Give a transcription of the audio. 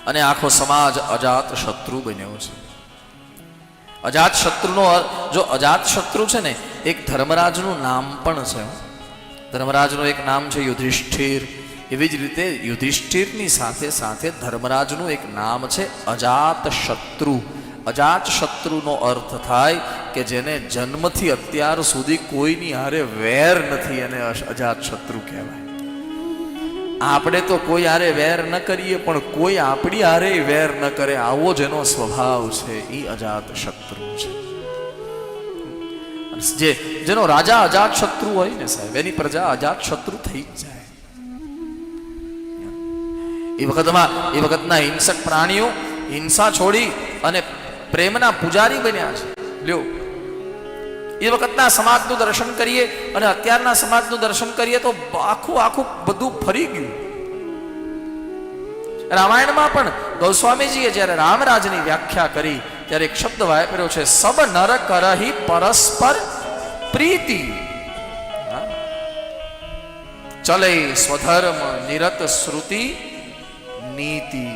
અને આખો સમાજ અજાત શત્રુ બન્યો છે. અજાત શત્રુનો જો અજાત શત્રુ છે ને, એક ધર્મરાજનું નામ પણ છે. ધર્મરાજનું એક નામ છે યુધિષ્ઠિર. એવી જ રીતે યુધિષ્ઠિરની સાથે સાથે ધર્મરાજનું એક નામ છે અજાત શત્રુ. અજાત શત્રુનો અર્થ થાય કે જેને જન્મથી અત્યાર સુધી કોઈની હારે વેર નથી, એને અજાત શત્રુ કહેવાય. આપણે તો કોઈ હારે વેર ન કરીએ, પણ કોઈ આપણી હારે વેર ન કરે, આવો જેનો સ્વભાવ છે એ અજાત શત્રુ છે. જેનો રાજા અજાત શત્રુ હોય ને સાહેબ, એની પ્રજા અજાત શત્રુ થઈ જ જાય. એ વખતના હિંસક પ્રાણીઓ હિંસા છોડી અને પ્રેમના પૂજારી બન્યા છે. લ્યો, એ વખતના સમાજનું દર્શન કરીએ અને અત્યારના સમાજનું દર્શન કરીએ તો આખું બધું ફરી ગયું. રામાયણમાં પણ ગોસ્વામીજીએ જ્યારે રામરાજની વ્યાખ્યા કરી ત્યારે એક શબ્દ વાપર્યો છે, સબ નર કરહી પરસ્પર પ્રીતિ, ચલે સ્વધર્મ નિરત શ્રુતિ નીતિ.